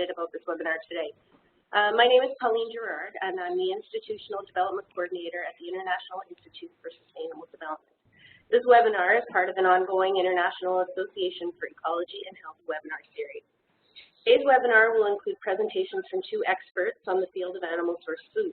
about this webinar today. My name is Pauline Gerard, and I'm the Institutional Development Coordinator at the International Institute for Sustainable Development. This webinar is part of an ongoing International Association for Ecology and Health webinar series. Today's webinar will include presentations from two experts on the field of animal source food.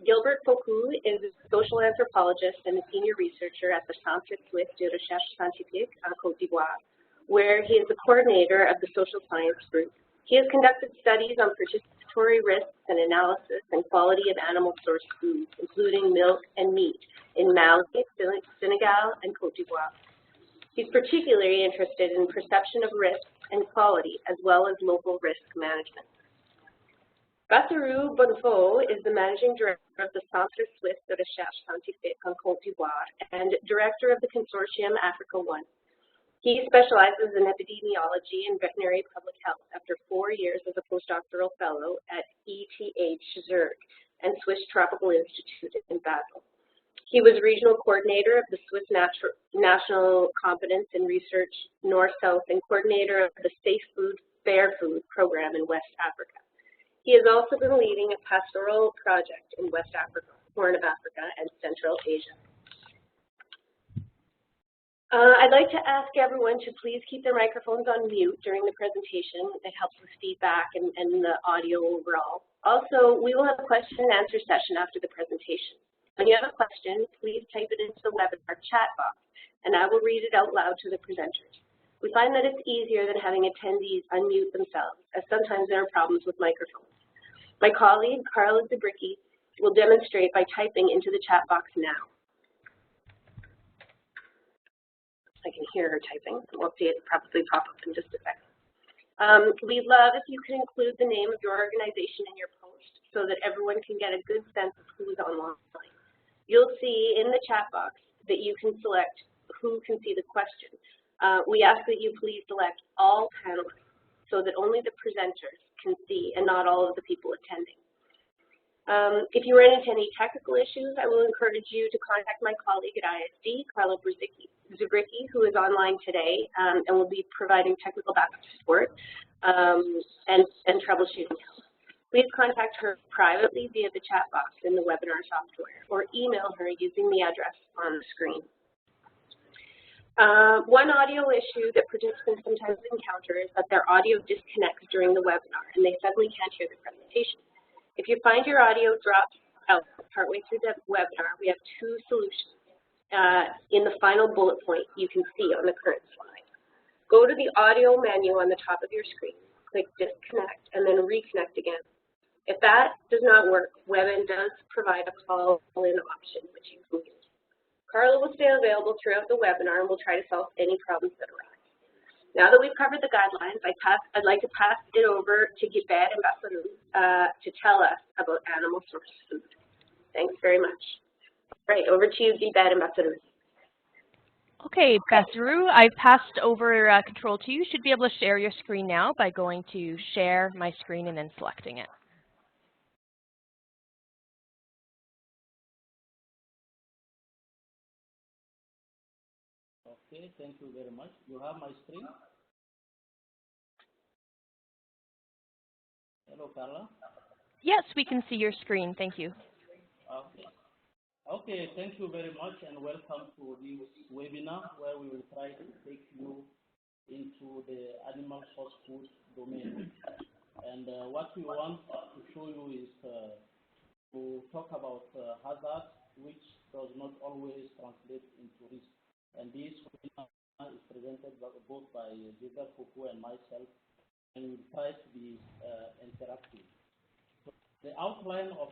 Gilbert Foucault is a social anthropologist and a senior researcher at the Centre Suisse de Recherche Scientifique en Côte d'Ivoire, where he is the coordinator of the social science group. He has conducted studies on participatory risks and analysis and quality of animal source foods, including milk and meat, in Mali, Senegal, and Côte d'Ivoire. He's particularly interested in perception of risk and quality, as well as local risk management. Bassirou Bonnefoy is the managing director of the Centre Suisse de Recherche Scientifique en Côte d'Ivoire and director of the consortium Africa One. He specializes in epidemiology and veterinary public health after 4 years as a postdoctoral fellow at ETH Zurich and Swiss Tropical Institute in Basel. He was regional coordinator of the Swiss National Competence in Research North-South and coordinator of the Safe Food, Fair Food program in West Africa. He has also been leading a pastoral project in West Africa, Horn of Africa, and Central Asia. I'd like to ask everyone to please keep their microphones on mute during the presentation. It helps with feedback and the audio overall. Also, we will have a question and answer session after the presentation. When you have a question, please type it into the webinar chat box, and I will read it out loud to the presenters. We find that it's easier than having attendees unmute themselves, as sometimes there are problems with microphones. My colleague, Carla Zabricki, will demonstrate by typing into the chat box now. I can hear her typing. We'll see it probably pop up in just a second. We'd love if you could include the name of your organization in your post so that everyone can get a good sense of who's online. You'll see in the chat box that you can select who can see the question. We ask that you please select all panelists so that only the presenters can see and not all of the people attending. If you run into any technical issues, I will encourage you to contact my colleague at ISD, Carla Zabricki, who is online today and will be providing technical backup support and troubleshooting help. Please contact her privately via the chat box in the webinar software or email her using the address on the screen. One audio issue that participants sometimes encounter is that their audio disconnects during the webinar and they suddenly can't hear the presentation. If you find your audio drops out partway through the webinar, we have two solutions. In the final bullet point you can see on the current slide. Go to the audio menu on the top of your screen, click disconnect, and then reconnect again. If that does not work, WebEn does provide a call-in option, which you can use. Carla will stay available throughout the webinar and will try to solve any problems that arise. Now that we've covered the guidelines, I'd like to pass it over to Gilbert and Bassirou to tell us about animal source food. Thanks very much. All right, over to you, Gilbert and Bassirou. Okay, Bassirou, I've passed over control to you. You should be able to share your screen now by going to share my screen and then selecting it. Okay, thank you very much. You have my screen? Hello, Carla? Yes, we can see your screen. Thank you. Okay. Okay, thank you very much and welcome to this webinar where we will try to take you into the animal source food domain. And what we want to show you is to talk about hazards which does not always translate into risk. And this webinar is presented both by Gilbert Foucault and myself, and we'll try to be interactive. So the outline of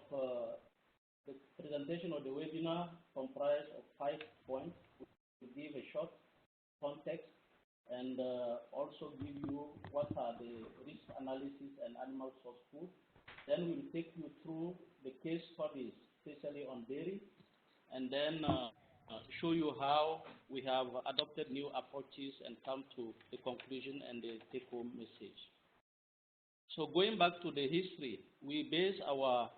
the presentation of the webinar comprises of 5 points. We'll give a short context and also give you what are the risk analysis and animal source food. Then we'll take you through the case studies, especially on dairy, and then show you how we have adopted new approaches and come to the conclusion and the take-home message. So going back to the history, we base our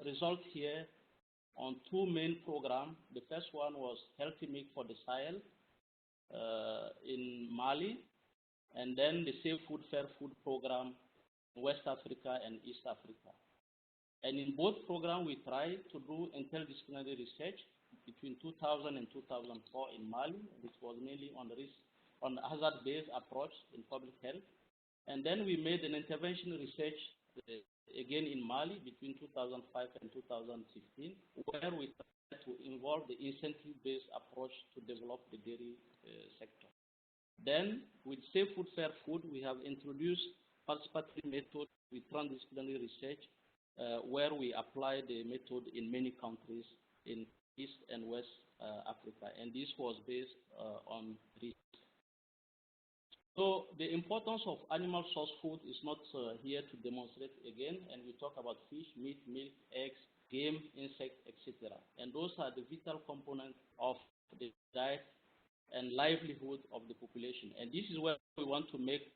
results here on 2 main programs. The first one was Healthy Milk for the Sahel in Mali, and then the Safe Food, Fair Food program West Africa and East Africa. And in both programs, we tried to do interdisciplinary research between 2000 and 2004 in Mali, which was mainly on the risk, on hazard-based approach in public health. And then we made an intervention research again in Mali between 2005 and 2016, where we tried to involve the incentive-based approach to develop the dairy sector. Then, with Safe Food, Fair Food, we have introduced participatory method with transdisciplinary research, where we apply the method in many countries in East and West Africa, and this was based on research. So the importance of animal source food is not here to demonstrate again, and we talk about fish, meat, milk, eggs, game, insects, etc. And those are the vital components of the diet and livelihood of the population. And this is where we want to make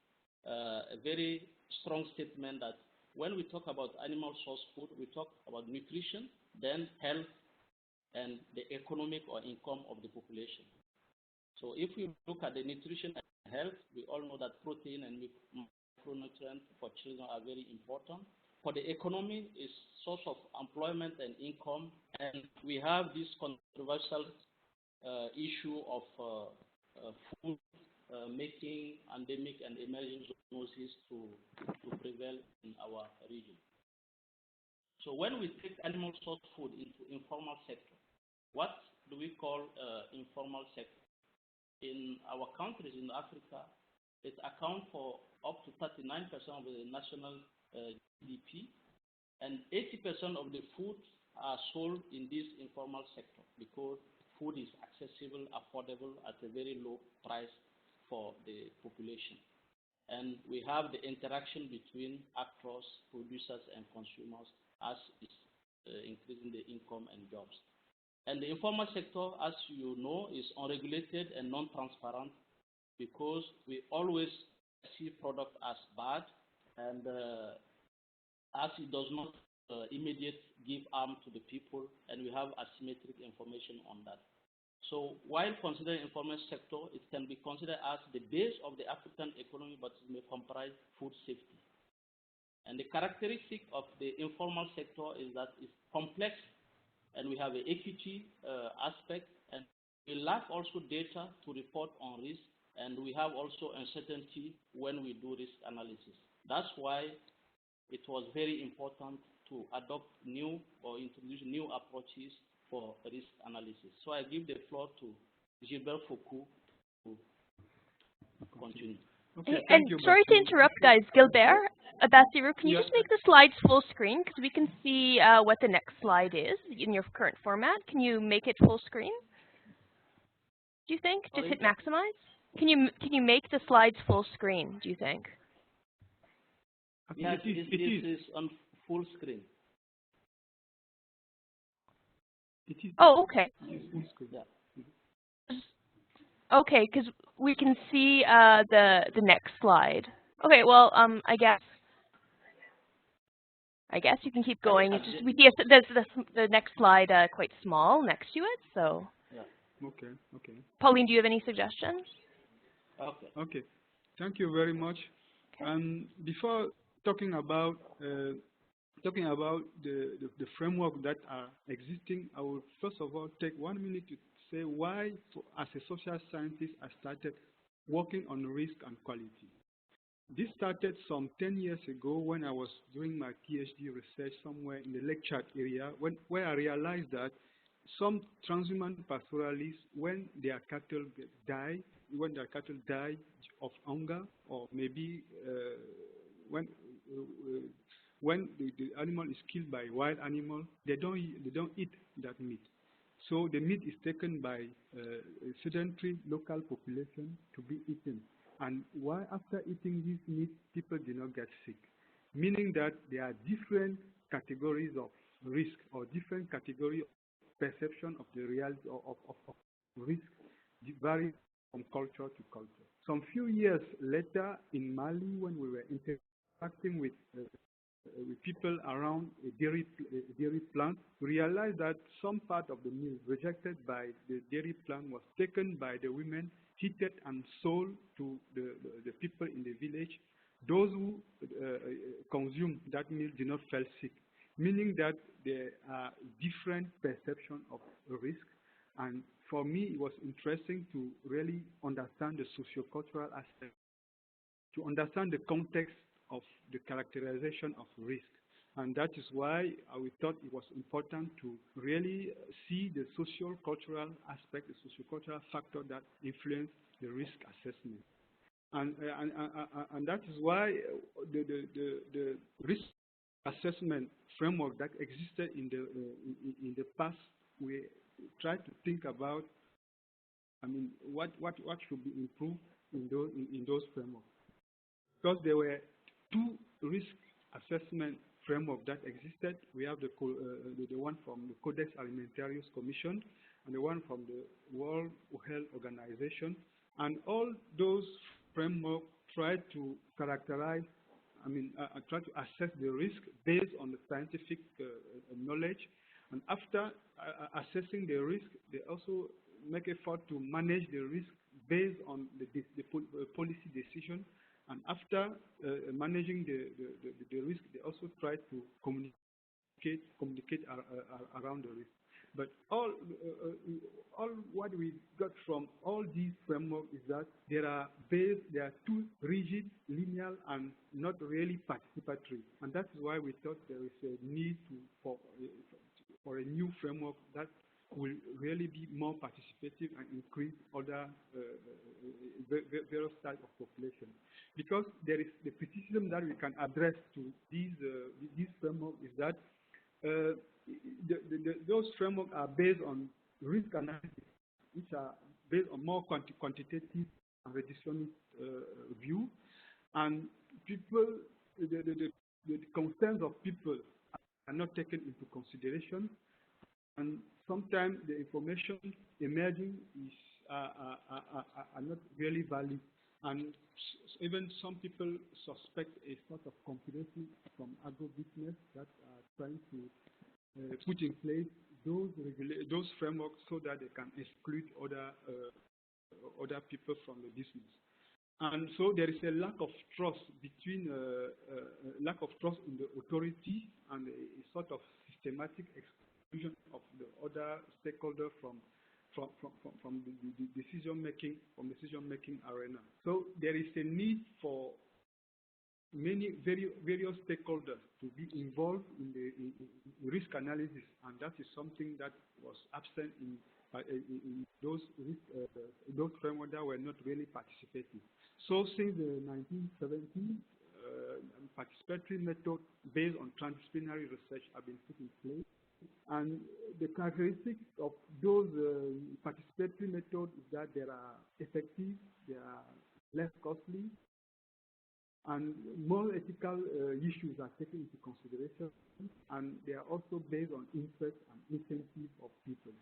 a very strong statement that when we talk about animal source food, we talk about nutrition, then health, and the economic or income of the population. So if we look at the nutrition and health, we all know that protein and micronutrients for children are very important. For the economy, it's source of employment and income, and we have this controversial issue of food making endemic and emerging zoonosis to prevail in our region. So when we take animal source food into informal sector, what do we call informal sector? In our countries in Africa, it accounts for up to 39% of the national GDP, and 80% of the food are sold in this informal sector because food is accessible, affordable at a very low price for the population. And we have the interaction between actors, producers, and consumers as it's increasing the income and jobs. And the informal sector, as you know, is unregulated and non-transparent because we always see product as bad, and as it does not immediately give harm to the people, and we have asymmetric information on that. So while considering informal sector, it can be considered as the base of the African economy, but it may comprise food safety. And the characteristic of the informal sector is that it's complex, and we have an equity aspect, and we lack also data to report on risk, and we have also uncertainty when we do risk analysis. That's why it was very important to adopt new or introduce new approaches for risk analysis. So I give the floor to Gilbert Foucault to continue. Okay, and sorry to interrupt, guys. Gilbert, Bassirou, can you just make the slides full screen? Because we can see what the next slide is in your current format. Can you make it full screen? Do you think? Just hit maximize? Can you make the slides full screen, do you think? Yes, it is on full screen. It is. Oh, okay. It is full screen. Yeah. Okay, because we can see the next slide. Okay, well, I guess you can keep going. It's just we see the next slide quite small next to it, so. Yeah. Okay. Okay. Pauline, do you have any suggestions? Okay. Okay. Thank you very much. Okay. Before talking about the framework that are existing, I will first of all take 1 minute to say why, as a social scientist, I started working on risk and quality. This started some 10 years ago when I was doing my PhD research somewhere in the Lake Chad area, where I realized that some transhumant pastoralists, when their cattle die of hunger, or maybe when the animal is killed by wild animal, they don't eat that meat. So the meat is taken by a sedentary local population to be eaten. And why after eating this meat, people do not get sick? Meaning that there are different categories of risk or different categories of perception of the reality of risk, varying from culture to culture. Some few years later in Mali, when we were interacting with people around a dairy plant, we realized that some part of the milk rejected by the dairy plant was taken by the women, heated and sold to the people in the village. Those who consume that meal did not fall sick, meaning that there are different perceptions of risk. And for me, it was interesting to really understand the sociocultural aspect, to understand the context of the characterization of risk. And that is why we thought it was important to really see the social cultural aspect, the social-cultural factor that influence the risk assessment. And that is why the risk assessment framework that existed in the past, we try to think about, I mean, what should be improved in those frameworks. Because there were two risk assessment framework that existed. We have the one from the Codex Alimentarius Commission and the one from the World Health Organization. And all those frameworks try to characterize, try to assess the risk based on the scientific knowledge. And after assessing the risk, they also make effort to manage the risk based on the policy decision. And after managing the risk, they also try to communicate around the risk. But all what we got from all these frameworks is that they are too rigid, linear, and not really participatory. And that's why we thought there is a need for a new framework that will really be more participative and increase other various types of population. Because there is the criticism that we can address to these framework is that those frameworks are based on risk analysis, which are based on more quantitative and reductionist view, and people, the concerns of people are not taken into consideration, and sometimes the information emerging is are not really valid, and even some people suspect a sort of conspiracy from agribusiness that are trying to put in place those frameworks so that they can exclude other people from the business. And so there is a lack of trust between lack of trust in the authority and a sort of systematic exclusion of the other stakeholders from the decision making arena. So there is a need for various stakeholders to be involved in the risk analysis, and that is something that was absent in those frameworks that were not really participating. So since the 1970s, participatory methods based on transdisciplinary research have been put in place. And the characteristics of those participatory methods is that they are effective, they are less costly, and more ethical issues are taken into consideration, and they are also based on interest and incentive of people.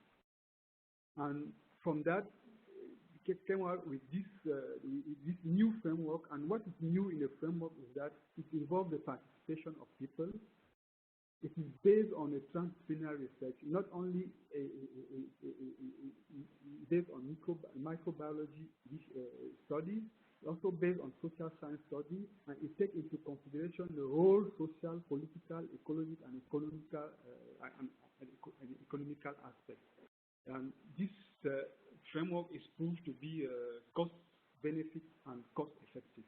And from that, we came out with this new framework. And what is new in the framework is that it involves the participation of people. It is based on a transdisciplinary research, not only based on microbiology studies, also based on social science studies, and it takes into consideration the whole social, political, ecological, and economical aspects. And this framework is proved to be cost-benefit and cost-effective.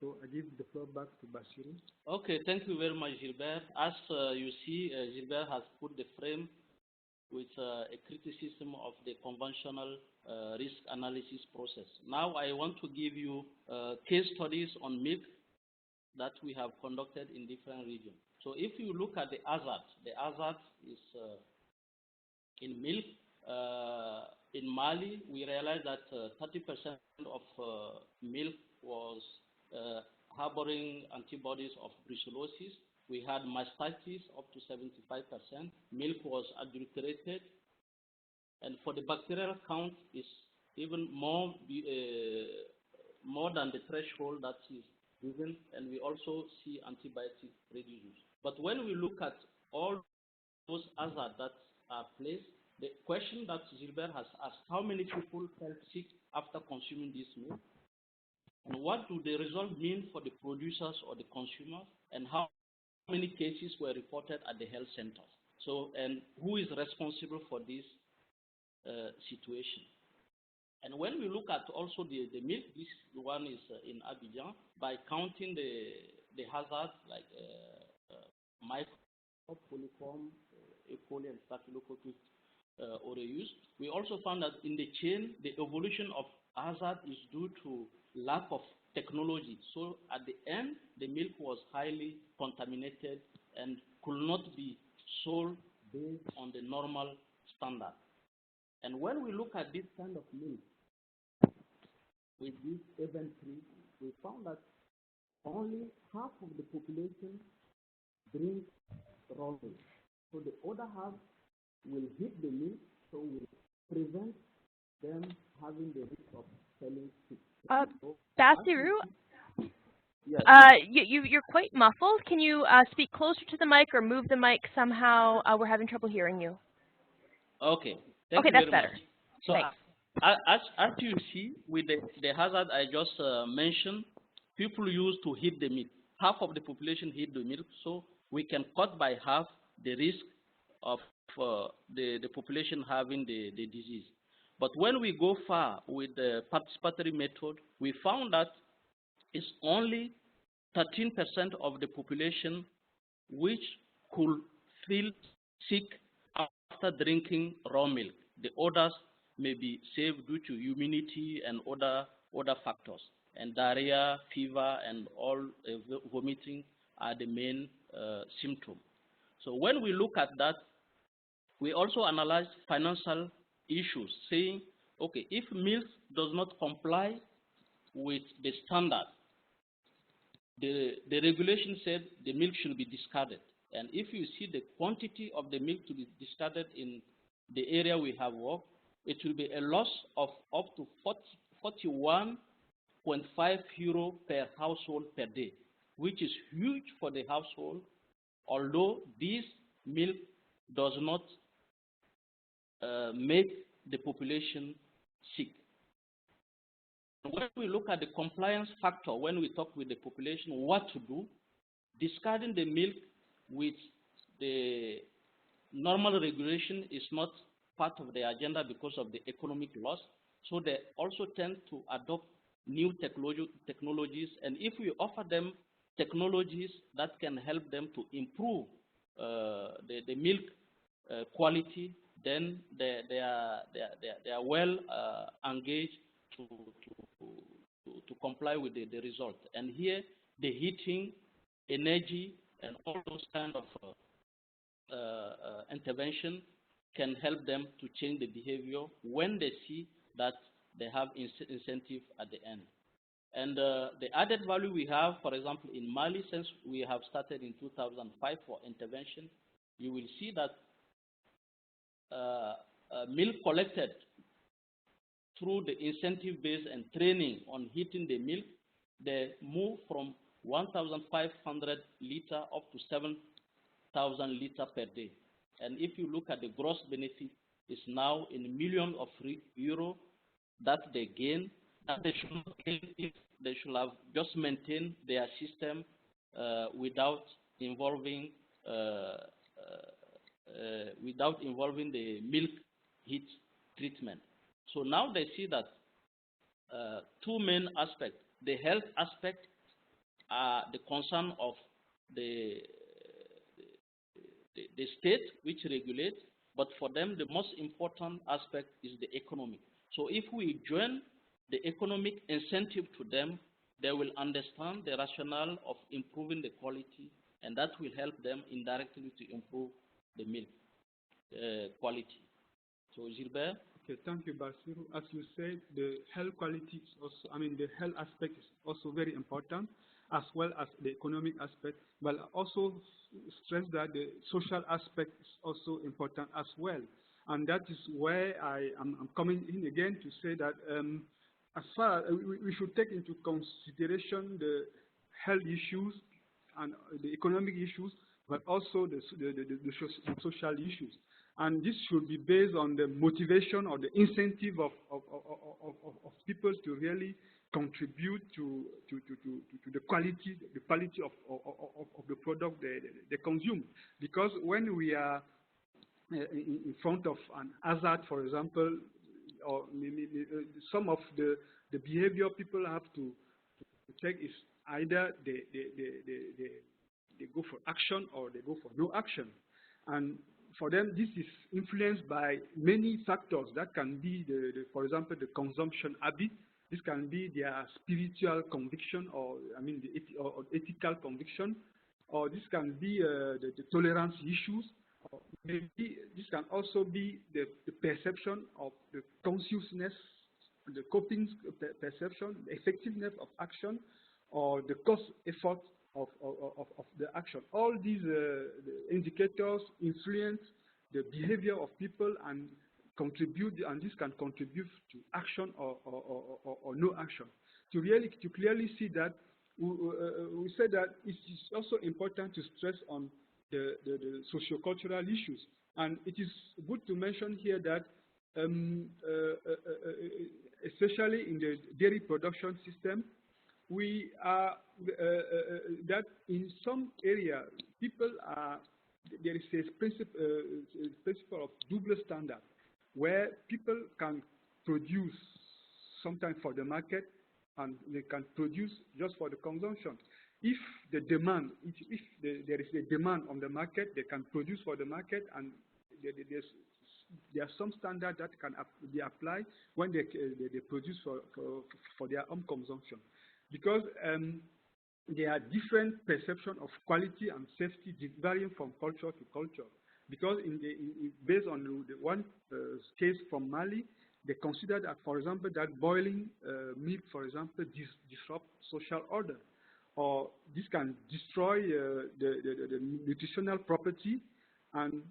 So I give the floor back to Basiru. Okay, thank you very much, Gilbert. As you see, Gilbert has put the frame with a criticism of the conventional risk analysis process. Now I want to give you case studies on milk that we have conducted in different regions. So if you look at the hazard is in milk. In Mali, we realized that 30% of milk was harboring antibodies of brucellosis. We had mastitis up to 75%. Milk was adulterated, and for the bacterial count is even more than the threshold that is given, and we also see antibiotic residues. But when we look at all those hazards that are placed, the question that Gilbert has asked, how many people felt sick after consuming this milk? And what do the results mean for the producers or the consumers, and how many cases were reported at the health centers? So, and who is responsible for this situation? And when we look at also the milk, this one is in Abidijan, by counting the hazards like microbe, coliform, E. coli, and staphylococcus aureus, we also found that in the chain, the evolution of hazard is due to lack of technology. So at the end, the milk was highly contaminated and could not be sold based on the normal standard. And when we look at this kind of milk, with this inventory, we found that only half of the population drinks raw milk. So the other half will heat the milk, so will prevent them having the risk of selling sick. Basiru, yes. You're quite muffled. Can you speak closer to the mic or move the mic somehow? We're having trouble hearing you. Okay. Okay, that's better. So thanks. as you see, with the hazard I just mentioned, people used to heat the milk. Half of the population heat the milk, so we can cut by half the risk of the population having the disease. But when we go far with the participatory method, we found that it's only 13% of the population which could feel sick after drinking raw milk. The others may be saved due to immunity and other factors. And diarrhea, fever, and all vomiting are the main symptoms. So when we look at that, we also analyze financial issues, saying, okay, if milk does not comply with the standard, the regulation said the milk should be discarded. And if you see the quantity of the milk to be discarded in the area we have worked, it will be a loss of up to 41.5 euro per household per day, which is huge for the household, although this milk does not make the population sick. When we look at the compliance factor, when we talk with the population, what to do, discarding the milk with the normal regulation is not part of the agenda because of the economic loss. So they also tend to adopt new technologies, and if we offer them technologies that can help them to improve the milk quality, then they are well engaged to comply with the result. And here, the heating, energy, and all those kind of intervention can help them to change the behavior when they see that they have incentive at the end. And the added value we have, for example, in Mali, since we have started in 2005 for intervention, you will see that milk collected through the incentive base and training on heating the milk, they move from 1,500 liter up to 7,000 liter per day. And if you look at the gross benefit, it's now in millions of euro that they gain, that they should not gain if they should have just maintained their system without involving the milk heat treatment. So now they see that two main aspects. The health aspect are the concern of the state which regulates, but for them the most important aspect is the economic. So if we join the economic incentive to them, they will understand the rationale of improving the quality, and that will help them indirectly to improve the milk quality. So Gilbert? Okay, thank you, Basiru. As you said, the health quality is also, the health aspect is also very important, as well as the economic aspect, but also stress that the social aspect is also important as well. And that is where I'm coming in again to say that as far as we should take into consideration the health issues and the economic issues, but also the social issues. And this should be based on the motivation or the incentive of people to really contribute to the quality of the product they consume. Because when we are in front of an hazard, for example, or some of the behavior people have to take is either they go for action or they go for no action. And for them, this is influenced by many factors. That can be, for example, the consumption habit. This can be their spiritual conviction, or or ethical conviction, or this can be the tolerance issues. Or maybe this can also be the perception of the consciousness, the coping perception, the effectiveness of action, or the cost effort of the action. All these indicators influence the behavior of people and contribute, and this can contribute to action or no action. To clearly see that, we say that it is also important to stress on the sociocultural issues. And it is good to mention here that especially in the dairy production system, we are that in some area there is a principle of double standard, where people can produce sometimes for the market and they can produce just for the consumption. If the demand, there is a demand on the market, they can produce for the market, and there are some standards that can be applied when they produce for their own consumption. Because there are different perceptions of quality and safety varying from culture to culture. Because based on the one case from Mali, they consider that, for example, that boiling milk, for example, disrupts social order, or this can destroy the nutritional property. And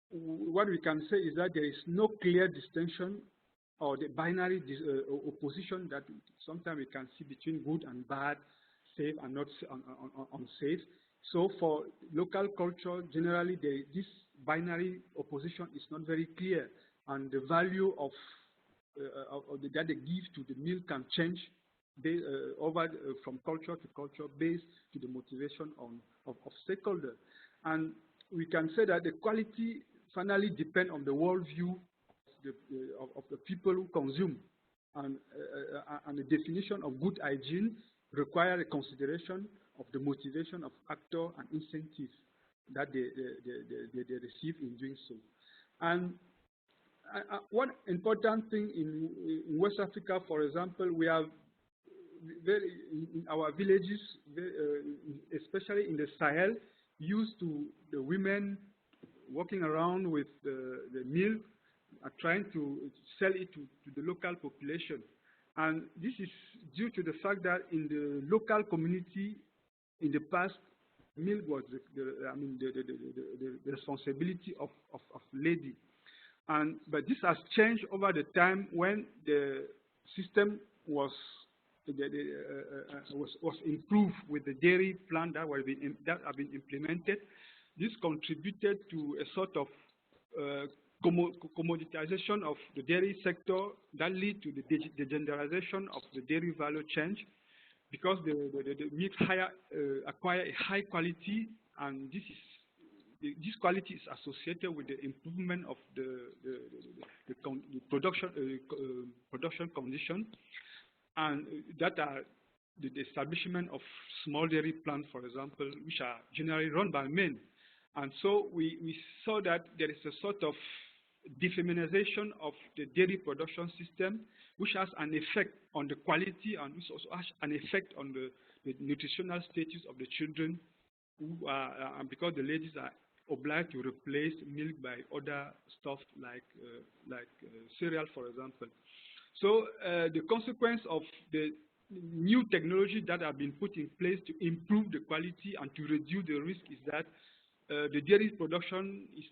what we can say is that there is no clear distinction or the binary opposition that sometimes we can see between good and bad, safe and not unsafe. So for local culture, generally, this binary opposition is not very clear, and the value of that they give to the milk can change from culture to culture based to the motivation of stakeholders. And we can say that the quality finally depends on the worldview of the people who consume, and the definition of good hygiene requires a consideration of the motivation of actor and incentives that they receive in doing so. And one important thing in West Africa, for example, we have in our villages, especially in the Sahel, used to the women walking around with the milk, trying to sell it to the local population. And this is due to the fact that in the local community, in the past, milk was the responsibility of lady. But this has changed over the time when the system was improved with the dairy plan that have been implemented. This contributed to a sort of commoditization of the dairy sector that lead to the degeneration of the dairy value chain, because the milk acquire a high quality, and this quality is associated with the improvement of the production condition, and that are the establishment of small dairy plants, for example, which are generally run by men. And so we saw that there is a sort of defeminization of the dairy production system, which has an effect on the quality and which also has an effect on the nutritional status of the children, who are, because the ladies are obliged to replace milk by other stuff like cereal, for example. So the consequence of the new technology that have been put in place to improve the quality and to reduce the risk is that the dairy production has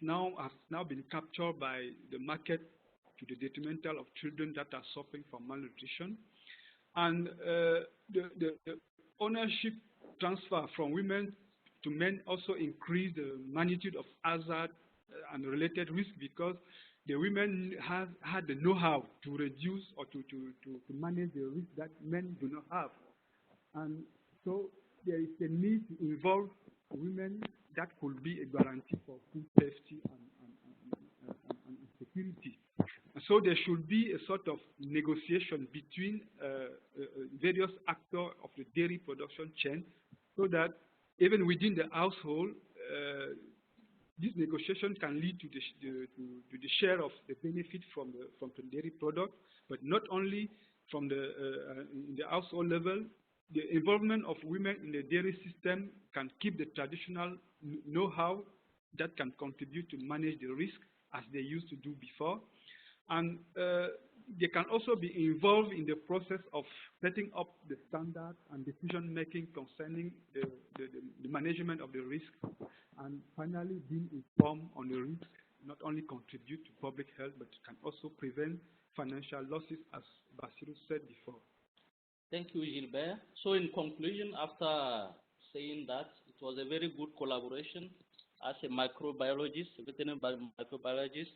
now been captured by the market to the detrimental of children that are suffering from malnutrition. And the ownership transfer from women to men also increase the magnitude of hazard and related risk, because the women have had the know-how to reduce or to manage the risk that men do not have. And so there is a need to involve women. That could be a guarantee for food safety and security. And so there should be a sort of negotiation between various actors of the dairy production chain, so that even within the household, this negotiation can lead to the share of the benefit from the dairy product, but not only from in the household level. The involvement of women in the dairy system can keep the traditional know-how that can contribute to manage the risk as they used to do before. And they can also be involved in the process of setting up the standards and decision-making concerning the management of the risk, and finally being informed on the risk, not only contribute to public health, but can also prevent financial losses, as Basiru said before. Thank you, Gilbert. So in conclusion, after saying that, it was a very good collaboration as a microbiologist, a veterinary microbiologist,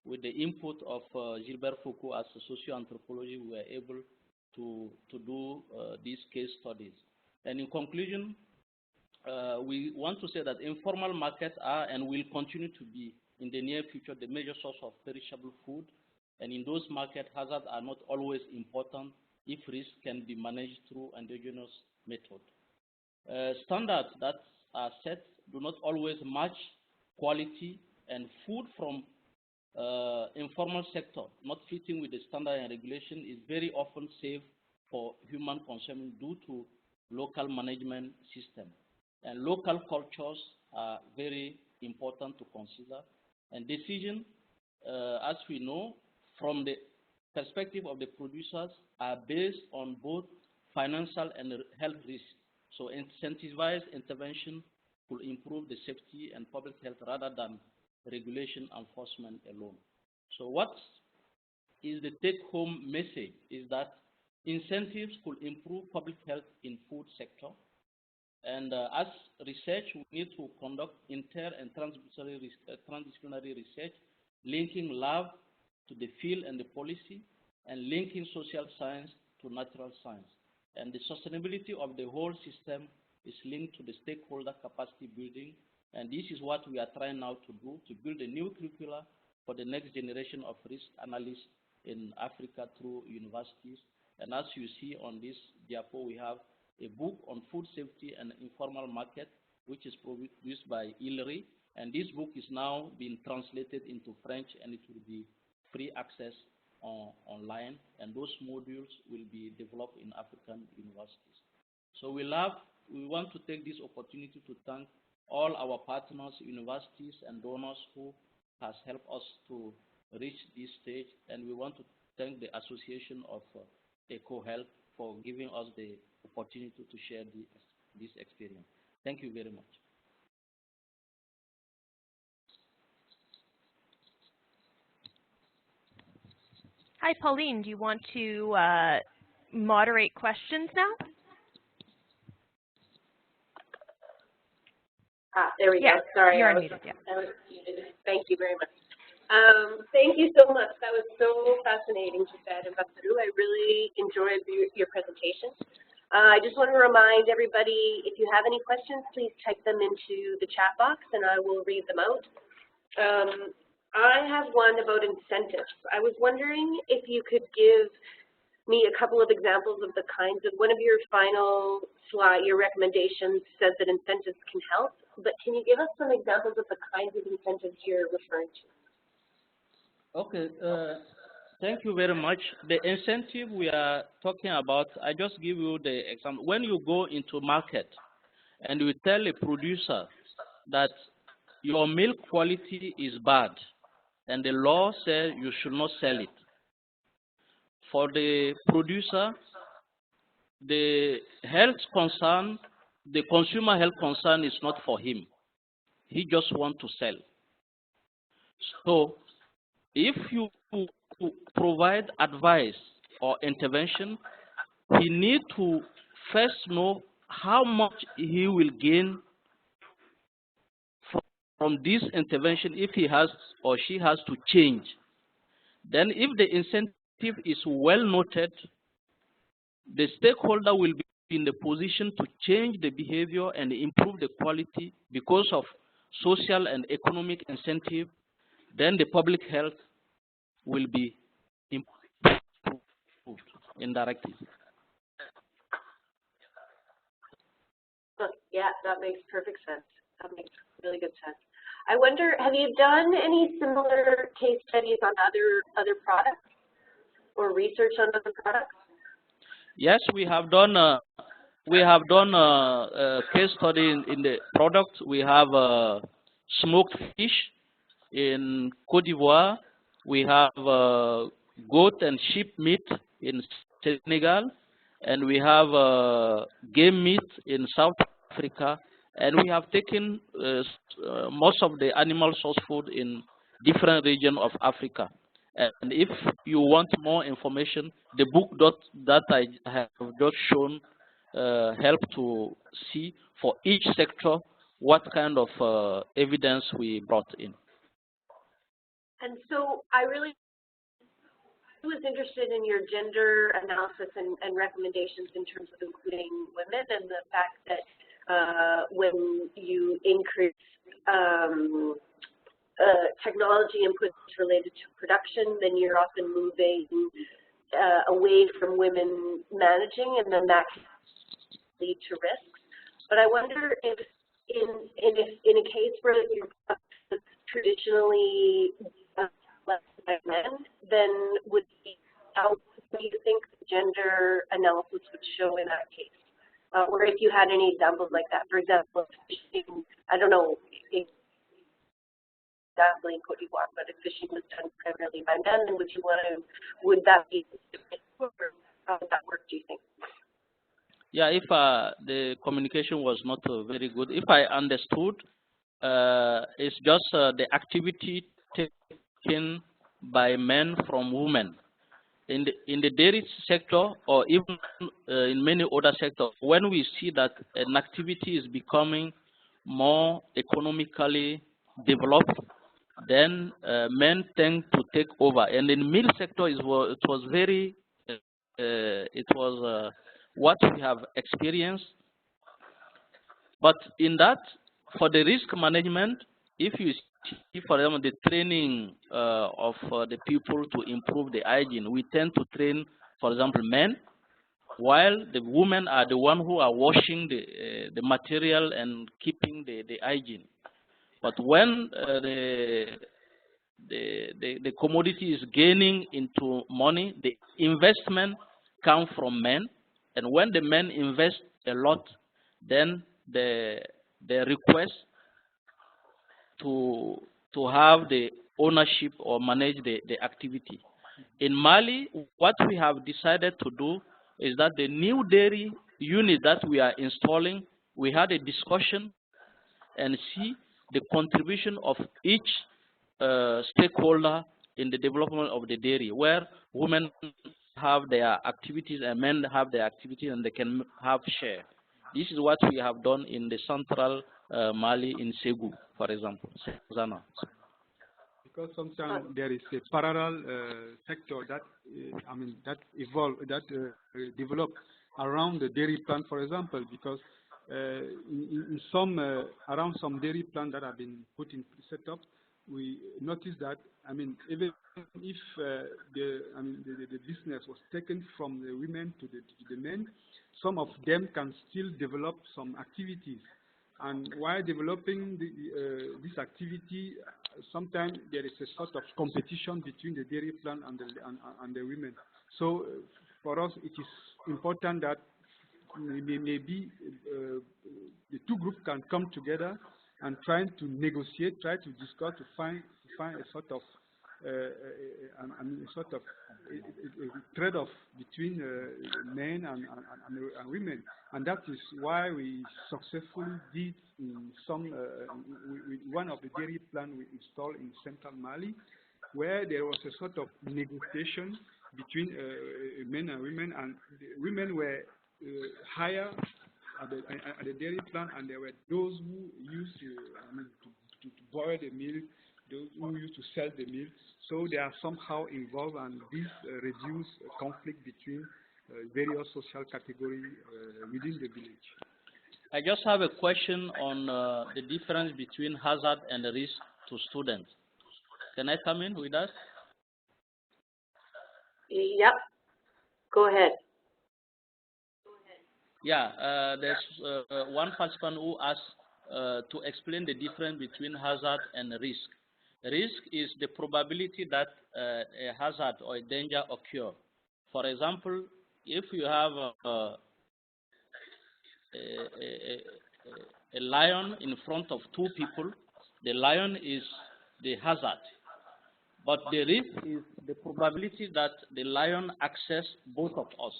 with the input of Gilbert Foucault as a socio-anthropologist, we were able to do these case studies. And in conclusion, we want to say that informal markets are and will continue to be in the near future the major source of perishable food. And in those markets, hazards are not always important if risk can be managed through endogenous method. Standards that are set do not always match quality, and food from informal sector not fitting with the standard and regulation is very often safe for human consumption due to local management system. And local cultures are very important to consider. And decision, as we know, from the perspective of the producers are based on both financial and health risks. So incentivized intervention could improve the safety and public health rather than regulation enforcement alone. So what is the take-home message is that incentives could improve public health in food sector. And as research, we need to conduct inter and transdisciplinary research, linking lab to the field and the policy, and linking social science to natural science. And the sustainability of the whole system is linked to the stakeholder capacity building. And this is what we are trying now to do, to build a new curricula for the next generation of risk analysts in Africa through universities. And as you see on this diapo, we have a book on food safety and informal market, which is produced by ILRI. And this book is now being translated into French, and it will be free access online, and those modules will be developed in African universities. So we want to take this opportunity to thank all our partners, universities, and donors who has helped us to reach this stage, and we want to thank the Association of Ecohealth for giving us the opportunity to share this experience. Thank you very much. Hi, Pauline. Do you want to moderate questions now? There we go. Sorry, you're unmuted. Yeah. I was muted. Thank you very much. Thank you so much. That was so fascinating, Jafet and Basiru. I really enjoyed your presentation. I just want to remind everybody, if you have any questions, please type them into the chat box, and I will read them out. I have one about incentives. I was wondering if you could give me a couple of examples of the kinds of, one of your final slide, your recommendations said that incentives can help, but can you give us some examples of the kinds of incentives you're referring to? Okay, thank you very much. The incentive we are talking about, I just give you the example. When you go into market and you tell a producer that your milk quality is bad, and the law says you should not sell it. For the producer, the health concern, the consumer health concern is not for him. He just wants to sell. So if you provide advice or intervention, he needs to first know how much he will gain from this intervention if he has or she has to change Then if the incentive is well noted, the stakeholder will be in the position to change the behavior and improve the quality because of social and economic incentive. Then the public health will be improved indirectly. Yeah, that makes perfect sense. That makes really good sense. I wonder, have you done any similar case studies on other products or research on other products? Yes, we have done. A case study in the product. We have smoked fish in Cote d'Ivoire. We have goat and sheep meat in Senegal, and we have game meat in South Africa, and we have taken most of the animal source food in different regions of Africa. And if you want more information, the book that I have just shown help to see for each sector what kind of evidence we brought in. And so I really was interested in your gender analysis and recommendations in terms of including women, and the fact that when you increase technology inputs related to production, then you're often moving away from women managing, and then that can lead to risks. But I wonder if in a case where your product is traditionally less by men, then would be how do you think gender analysis would show in that case? Or if you had any examples like that. For example, fishing, I don't know exactly in Cote d'Ivoire, but if fishing was done primarily by men, then would that be, how would that work, do you think? Yeah, if the communication was not very good, if I understood, it's just the activity taken by men from women. In the dairy sector, or even in many other sectors, when we see that an activity is becoming more economically developed, then men tend to take over. And in the milk sector, it was what we have experienced. But in that, for the risk management, if you see, for example, the training of the people to improve the hygiene, we tend to train, for example, men, while the women are the one who are washing the material and keeping the hygiene. But when the commodity is gaining into money, the investment comes from men, and when the men invest a lot, then the request to have the ownership or manage the activity. In Mali, what we have decided to do is that the new dairy unit that we are installing, we had a discussion and see the contribution of each stakeholder in the development of the dairy, where women have their activities and men have their activities, and they can have share. This is what we have done in the central Mali, in Ségou, for example, Zana. Because sometimes there is a parallel sector that develop around the dairy plant, for example, because in some around some dairy plant that have been set up, we noticed that even if the business was taken from the women to the men, some of them can still develop some activities. And while developing this activity, sometimes there is a sort of competition between the dairy plant and the women. So for us, it is important that maybe the two groups can come together and try to negotiate, try to discuss, to find a sort of a trade-off between men and women, and that is why we successfully did in some one of the dairy plants we installed in central Mali, where there was a sort of negotiation between men and women, and the women were higher at the dairy plant, and there were those who used to boil the milk, those who used to sell the milk. So they are somehow involved, and this reduce conflict between various social categories within the village. I just have a question on the difference between hazard and risk to students. Can I come in with that? Yep. Go ahead. Yeah, there's one participant who asked to explain the difference between hazard and risk. Risk is the probability that a hazard or a danger occur. For example, if you have a lion in front of two people, the lion is the hazard. But the risk is the probability that the lion access both of us.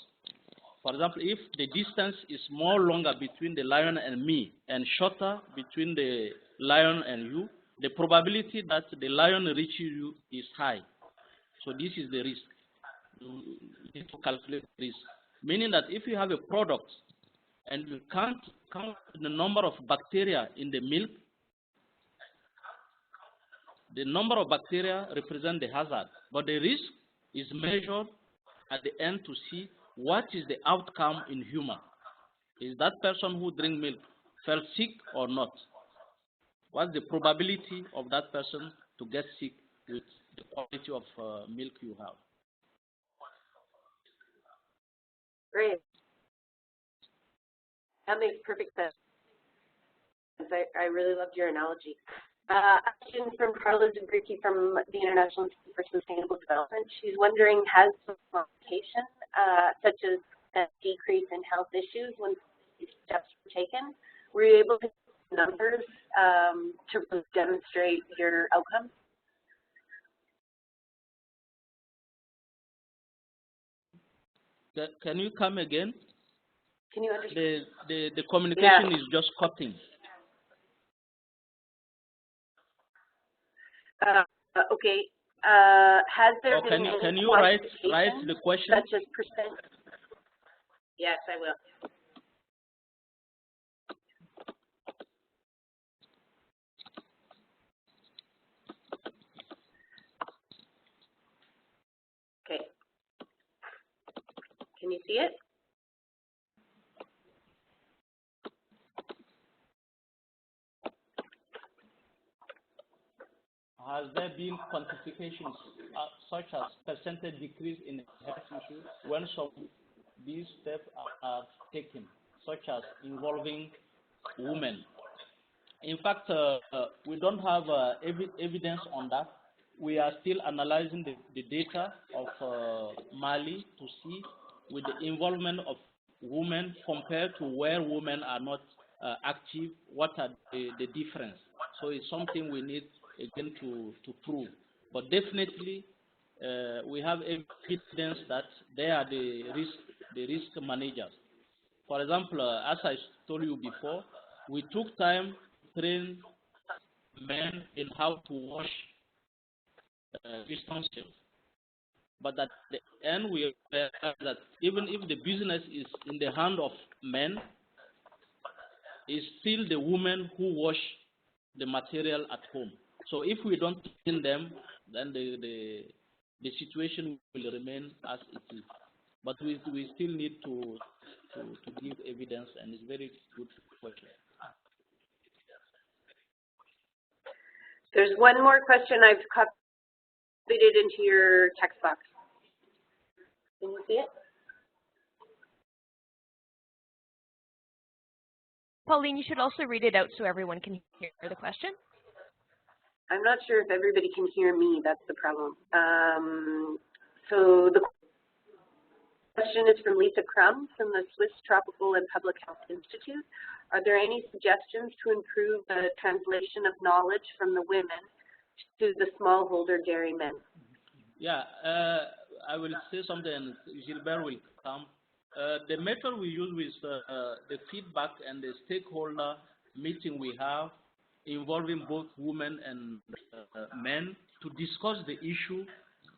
For example, if the distance is more longer between the lion and me and shorter between the lion and you, the probability that the lion reaches you is high. So this is the risk. You need to calculate risk. Meaning that if you have a product and you can't count the number of bacteria in the milk, the number of bacteria represent the hazard, but the risk is measured at the end to see what is the outcome in human. Is that person who drink milk felt sick or not? What's the probability of that person to get sick with the quality of milk you have? Great. That makes perfect sense. I really loved your analogy. A question from Carla Zabricki from the International Institute for Sustainable Development. She's wondering, has complication such as a decrease in health issues when these steps were taken? Were you able to use numbers to demonstrate your outcomes? Can you come again? Can you understand? The communication is just cutting. Okay. Has there been can you write the question? Such as percent? Yes, I will. Okay. Can you see it? Has there been quantifications such as percentage decrease in health issues when some these steps are taken, such as involving women? In fact, we don't have evidence on that. We are still analyzing the data of Mali to see with the involvement of women compared to where women are not active, what are the difference. So it's something we need again to prove. But definitely we have evidence that they are the risk managers. For example, as I told you before, we took time to train men in how to wash utensils. But at the end, we realized that even if the business is in the hand of men, it's still the women who wash the material at home. So if we don't train them, then the situation will remain as it is. But we still need to give evidence, and it's very good question. There's one more question I've copied it into your text box. Can you see it? Pauline, you should also read it out so everyone can hear the question. I'm not sure if everybody can hear me. That's the problem. So the question is from Lisa Crum from the Swiss Tropical and Public Health Institute. Are there any suggestions to improve the translation of knowledge from the women to the smallholder dairymen? Yeah, I will say something, and Gilbert will come. The method we use is the feedback and the stakeholder meeting we have involving both women and men to discuss the issue.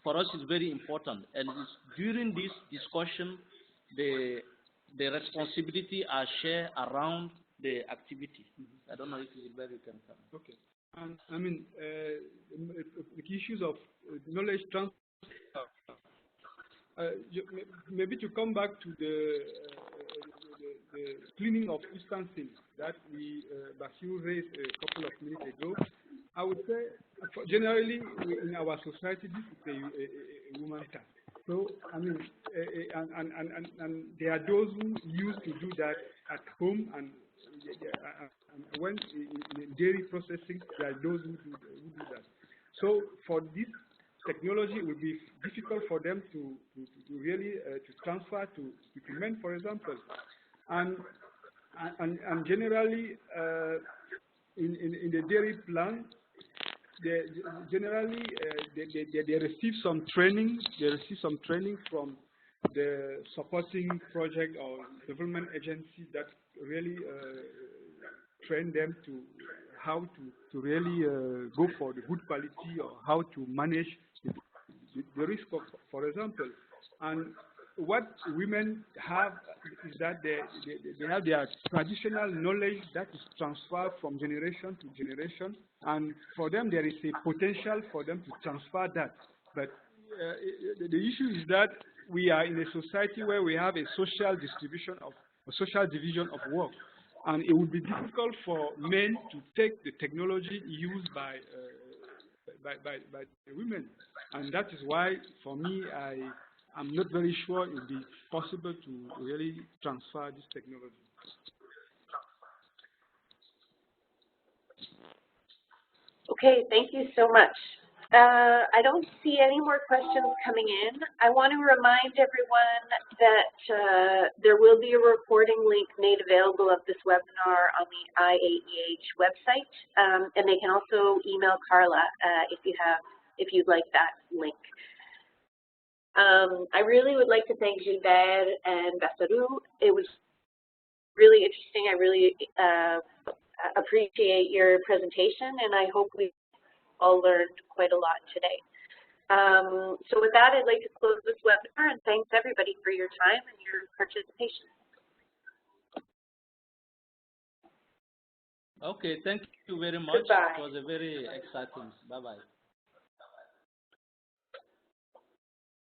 For us, is very important, and during this discussion, the responsibility are shared around the activity. I don't know if Gilbert you can come. Okay. And I mean, the issues of knowledge transfer. Maybe to come back to the cleaning of instances that Bashir raised a couple of minutes ago, I would say generally in our society this is a woman task. So I mean, and there are those who used to do that at home, and when in dairy processing, there are those who do that. So for this technology, it would be difficult for them to really to transfer to men, for example, and generally in the dairy plant, they receive some training. They receive some training from the supporting project or development agencies that really train them to how to really go for the good quality or how to manage the risk of, for example. And what women have is that they have their traditional knowledge that is transferred from generation to generation, and for them there is a potential for them to transfer that. But the issue is that we are in a society where we have a social distribution of a social division of work, and it would be difficult for men to take the technology used by the women, and that is why, for me, I'm not very sure it would be possible to really transfer this technology. Okay, thank you so much. I don't see any more questions coming in. I want to remind everyone that there will be a recording link made available of this webinar on the IAEH website, and they can also email Carla if you'd like that link. I really would like to thank Gilbert and Bassarou. It was really interesting. I really appreciate your presentation, and I hope we all learned quite a lot today. So with that, I'd like to close this webinar, and thanks everybody for your time and your participation. Okay, thank you very much. Goodbye. It was a very exciting. Bye-bye.